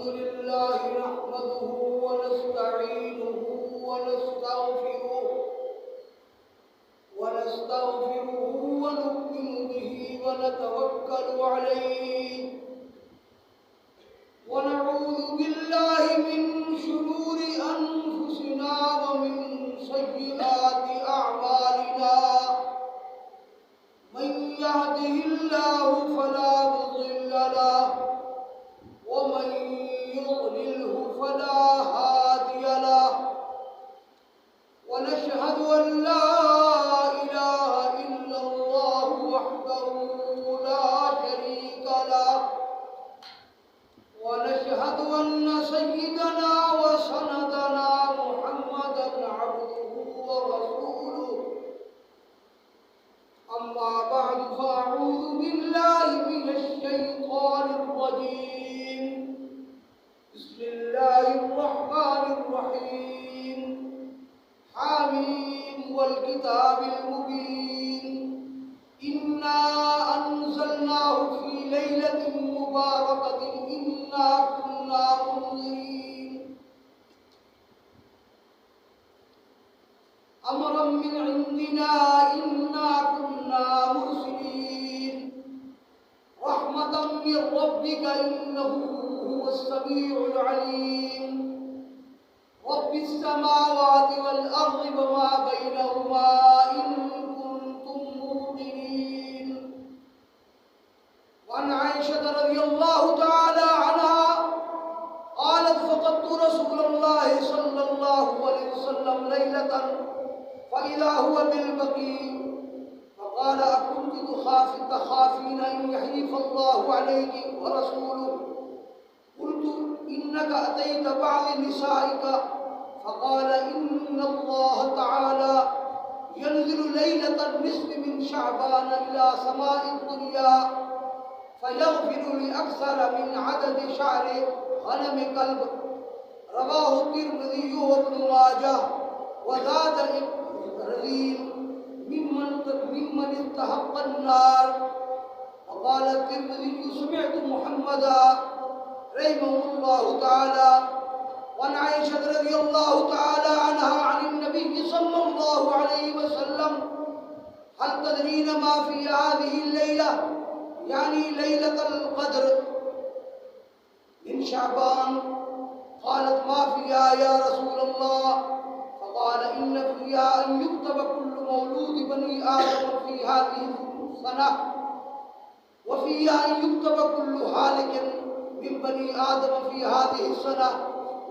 अल्हम्दुलिल्लाहि नहमदुहु व नस्तईनुहु व नस्तगफिरुहु व नु'मिनु बिहि व नतवक्कलु अलैहि व नऊज़ु बिल्लाहि मिन शुरूरि अनफुसिना व मिन सय्यिआति अअमालिना मन यहदिहिल्लाहु फला मुज़िल्ल लहु वमन युضلله फला हादिय लहु वनशहदु अन ला इलाहा इल्लल्लाहु वहदहु ला शरीका लहु वनशहदु अन्न सय्यिदना व सनदना मुहम्मदन अब्दुहु व रसूलुहु अम्मा बअद फअऊज़ु बिल्लाहि मिनश शैतानिर रजीम बिस्मिल्लाहिर रहमानिर रहीम हामीम वल किताबिल मुबीन इन्ना अंज़लनाहु फी लैलतिन मुबारकतिन इन्ना कुन्ना मुंज़िरीन अमरन मिन इंदिना इन्ना कुन्ना मुरसिलीन रहमतन मिन रब्बिका इन्नहु हुवस समीउल अलीम रब्बिस समावाति वल अर्ज़ि वमा बैनहुमा इन कुंतुम मूक़िनीन वअन आयशा रज़ियल्लाहु तआला अन्हा क़ालत फ़क़दतु रसूलल्लाहि सल्लल्लाहु अलैहि वसल्लम लैलतन फ़इज़ा हुवा बिल बक़ी फ़क़ाल अकुन्ति तख़ाफ़ीन अन यहीफ़ल्लाहु अलैकि व रसूलुहु क़ुल्तु इन्नका अतैत बअज़ निसाइका फ़क़ाल इन्नल्लाह तआला यंज़िलु लैलतन निस्फ़ि मिन शअबान इला समाइद दुनिया फ़यग़फ़िरु लिअक्सर मिन अदद शअरि ग़नम कल्ब रवाहु तिर्मिज़ी व इब्नु माजाह व ज़ाद रज़ीन मिम्मन इस्तहक़्क़ अन्नार फ़क़ाल तिर्मिज़ी समिअतु मुहम्मदा रहिमहुल्लाहु तआला वअन आयशा रज़ियल्लाहु तआला अन्हा अनिन नबी सल्लल्लाहु अलैहि वसल्लम हल तदरीन मा फी हाज़िहि लैला यानी लैलतुल क़द्र मिन शअबान क़ालत मा फ़ीहा या रसूलल्लाह फ़क़ाल इन्न फ़ीहा अन युक्तब कुल्लु मौलूद बनी आदम फी हाज़िहि सनह व फ़ीहा अन युक्तब कुल्लु हालिकिन मिन बनी आदम फी हाज़िहि सनह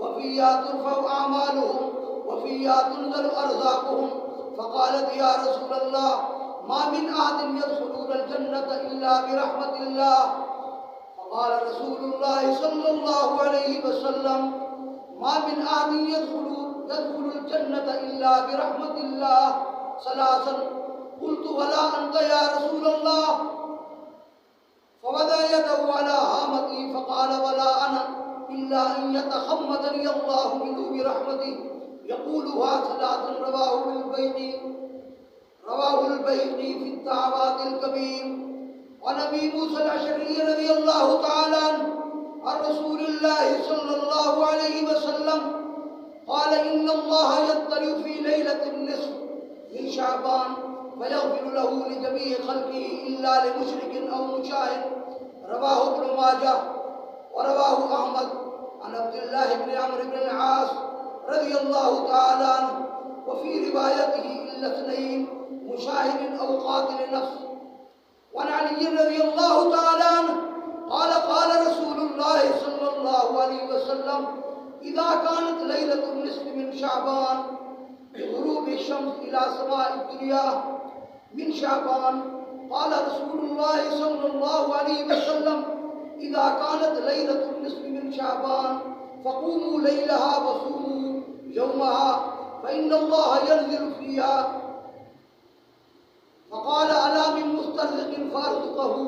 व फ़ीहा तुरफ़अु अअमालुहुम व फ़ीहा तुनज़लु अर्ज़ाक़ुहुम फ़क़ालत या रसूलल्लाह मा मिन अहदिन यदख़ुलूनल जन्नता इल्ला बिरहमतिल्लाह फ़क़ाल रसूलुल्लाह सल्लल्लाहु अलैहि वसल्लम मा मिन अहदिन यदख़ुलुल जन्नता इल्ला बिरहमतिल्लाह सलासन क़ुल्तु वला अंत या रसूलल्लाह फ़वदअ यदहु अला हामती फ़क़ाल वला अना इल्ला अन यतग़म्मदनी अल्लाहु मिन्हु बिरहमतिही यक़ूलुहा सलासन रवाहुल बैक़ी फ़ी अत्तावातिल कबीर व नबी मूसा अल-अशअरी रज़ियल्लाहु तआला अन्हु अन रसूलिल्लाहि सल्लल्लाहु अलैहि वसल्लम क़ाल इन्नल्लाह यत्तलिउ फ़ी लैलतिन निस्फ़ मिन शअबान फ़यग़फ़िरु लहु लिजमीइ ख़ल्क़िही इल्ला लिमुशरिकिन औ मुशाहिद रवाहु इब्नु माजाह व रवाहु अहमद अन अब्दुल्लाह इब्न अम्र इब्न अल-आस रज़ियल्लाहु तआला अन्हु व फ़ी रिवायतिही इल्ला इस्नैन मुशाहिदिन औ क़ातिल नफ्स व अन अली रज़ियल्लाहु तआला अन्हु क़ाल क़ाल रसूलुल्लाह सल्लल्लाहु अलैहि वसल्लम इज़ा कानत लैलतुन निस्फ़ि मिन शअबान बिग़ुरूबि शम्स इला समाइद दुनिया मिन शअबान क़ाल रसूलुल्लाह सल्लल्लाहु अलैहि वसल्लम इज़ा कानत लैलतुन निस्फ़ि मिन शअबान फ़क़ूमू लैलहा व सूमू यौमहा फ़इन्नल्लाह यंज़िलु फ़ीहा फ़क़ाल अला मिन मुस्तरज़िक़िन फ़अरज़ुक़हु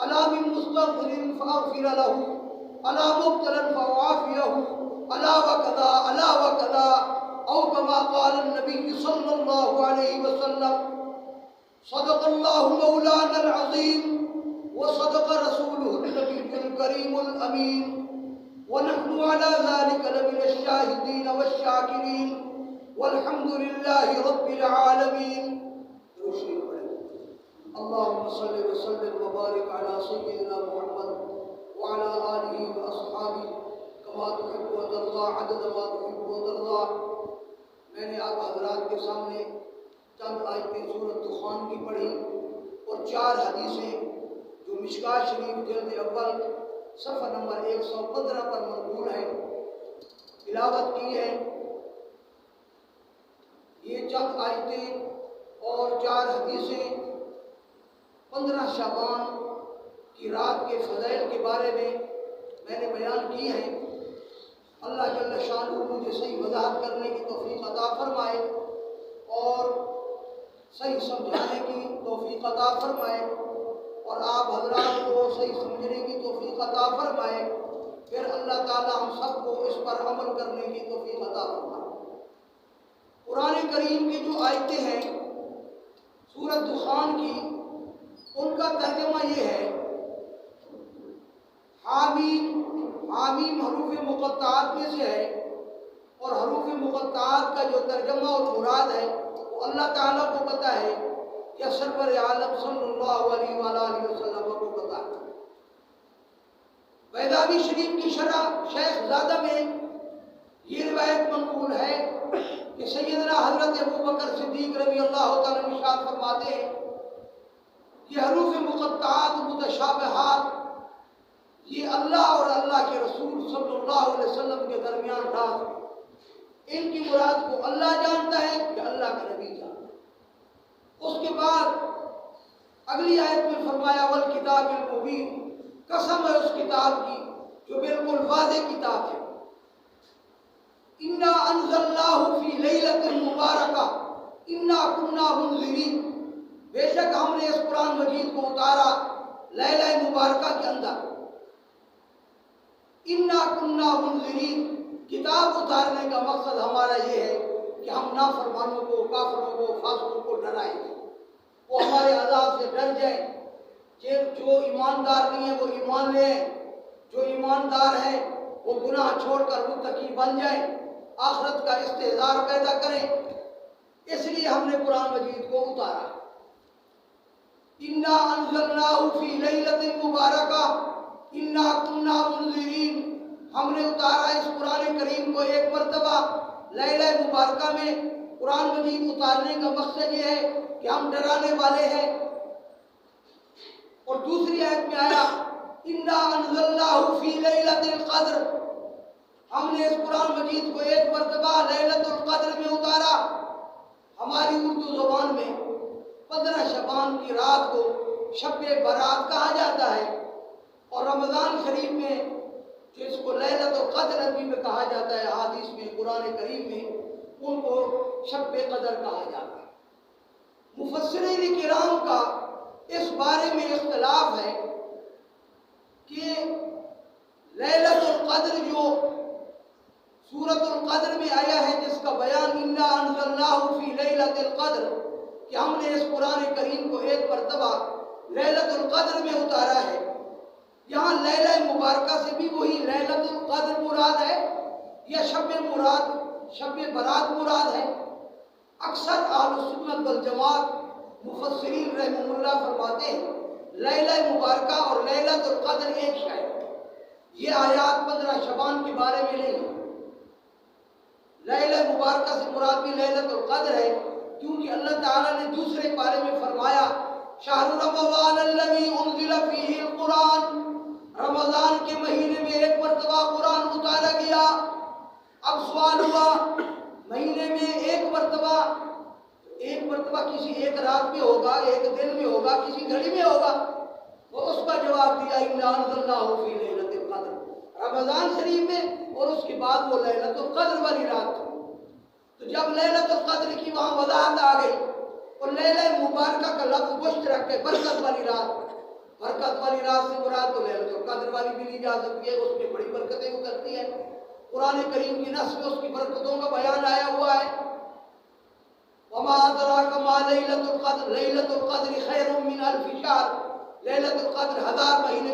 अला मिन मुस्तग़फ़िरिन फ़अग़फ़िर लहु अला मुब्तलन फ़अआफ़ियहु अला व कज़ा औ कमा क़ाल नबी सल्लल्लाहु अलैहि वसल्लम सदक़ल्लाहु मौलाना अल-अज़ीम व सदक़ रसूलुहुल नबियुल करीमुल अमीन वनहनु अला ज़ालिका लमिनश शाहिदीन वश्शाकिरीन वल्हम्दुलिल्लाहि रब्बिल आलमीन। अल्लाहुम्मा सल्लि व सल्लिम व बारिक अला सय्यिदिना मुहम्मद व अला आलिहि व अस्हाबिहि कमा तुहिब्बु व तर्ज़ा अदद मा तुहिब्बु व तर्ज़ा। मैंने आप हज़रात के सामने चंद आयतें सूरत दुखान की पढ़ी और 4 हदीसें जो मिशकात शरीफ जल्द अव्वल सफ़ा नंबर 115 पर मौजूद है तिलावत की है। ये चंद आयतें और 4 हदीसें 15 शाबान की रात के फ़ज़ाइल के बारे में मैंने बयान की हैं। अल्लाह जल्ल शानुहु मुझे सही वज़ाहत करने की तौफ़ीक़ अता फ़रमाए और सही समझाने की तौफ़ीक़ अता फ़रमाए और आप हज़रात को सही समझने की तौफ़ीक़ अता फ़रमाए। फिर अल्लाह ताला हम सबको इस पर अमल करने की तौफ़ीक़ अता फ़रमाए। कुरान करीम की जो आयतें हैं सूरत दुखान की, उनका तर्जुमा ये है, हामीम। हामीम हरूफ मुक़त्ताअत में से है और हरूफ मुक़त्ताअत का जो तर्जुमा और मुराद है वो अल्लाह ताला को पता है या सरवर आलम सल्लल्लाहु अलैहि वसल्लम को पता है। बैदावी शरीफ की शरह शेख ज़ादा में ये रिवायत मंकूल है कि सैयदना हज़रत अबू बकर सिद्दीक़ रज़ी अल्लाह तआला अन्हु इरशाद फरमाते हैं कि हरूफ मुक़त्ताअत मुतशाबिहात ये अल्लाह और अल्लाह के रसूल सल्लल्लाहु अलैहि वसल्लम के दरमियान राज, इनकी मुराद को अल्लाह जानता है कि अल्लाह का नबी जानता है। उसके बाद अगली आयत में फरमाया वल किताबिल मुबीन, कसम है उस किताब की जो बिल्कुल वाज़ेह किताब है। इन्ना अंज़लनाहु फी लैलतिन मुबारका इन्ना कुन्ना मुनज़िरीन, बेशक हमने इस कुरान मजीद को उतारा लैला मुबारका के अंदर। इन्ना कुन्ना मुनज़िरीन, किताब उतारने का मकसद हमारा ये है कि हम नाफरमानों को, काफिरों को, फासिकों को डराएंगे, वो हमारे अज़ाब से डर जाए। जो ईमानदार नहीं है वो ईमान ले, जो ईमानदार है वो गुनाह छोड़कर मुत्तकी बन जाए, आखिरत का इस्तेज़ार पैदा करें। इसलिए हमने कुरान मजीद को उतारा। इन्ना अंज़लनाहु फी लैलतिन मुबारका इन्ना कुन्ना मुनज़िरीन, हमने उतारा इस कुरान करीम को एक मरतबा लैला मुबारका में। कुरान मजीद उतारने का मकसद ये है कि हम डराने वाले हैं। और दूसरी आयत में आया इन्ना अंज़लनाहु फी लैलतिल क़द्र, हमने इस कुरान मजीद को एक मरतबा लैलतुल क़द्र में उतारा। हमारी उर्दू ज़ुबान में 15 शबान की रात को शब-ए बारात कहा जाता है और रमज़ान शरीफ में जिसको लैलतुल क़द्र अरबी में कहा जाता है, हदीस में, कुरान करीम में उनको शब-ए क़द्र कहा जाता है। मुफस्सिरीन किराम का इस बारे में इख्तिलाफ है कि लैलतुल क़द्र जो सूरतुल क़द्र में आया है जिसका बयान इन्ना अंज़लनाहु फी लैलतिल क़द्र, कि हमने इस कुरान करीम को एक मरतबा लैलतुल क़द्र में उतारा है, यहाँ लैला मुबारका से भी वही लैलतुल क़द्र मुराद है या शब-ए बारात मुराद है। अक्सर अहले सुन्नत वल जमात मुफस्सिरीन रहमहुल्लाह फरमाते हैं लैला मुबारका और लैलतुल क़द्र एक शय है। ये आयात 15 शबान के बारे में नहीं है। लैला मुबारका से मुराद भी लैलतुल क़द्र है, क्योंकि अल्लाह ताला ने दूसरे पारे में फरमाया शाहरु रमज़ान अल्लज़ी उन्ज़िला फ़ीहिल कुरान, रमज़ान के महीने में एक मरतबा कुरान उतारा गया। अब सवाल हुआ महीने में एक मरतबा किसी एक रात में होगा, एक दिन में होगा, किसी घड़ी में होगा, तो उसका जवाब दिया इन्ना अंज़लनाहु फी लैलतिल क़द्र, रमज़ान शरीफ में, और उसके बाद वो लैलतुल क़द्र वाली रात थी। तो जब लैलतुल क़द्र की वहाँ वज़ाहत आ गई और लैला मुबारका का लफ्ज़ मुश्तरक है, बरकत वाली रात से मुराद तो लैलतुल क़द्र वाली भी ली जा सकती है, उसमें बड़ी बरकतें उतरती हैं। कुरान करीम की नस में उसकी बरकतों का बयान आया हुआ है। वमा अदराका मा लैलतुल क़द्र खैरुम मिन अल्फ़ि शहर, लैलतुल क़द्र 1000 महीने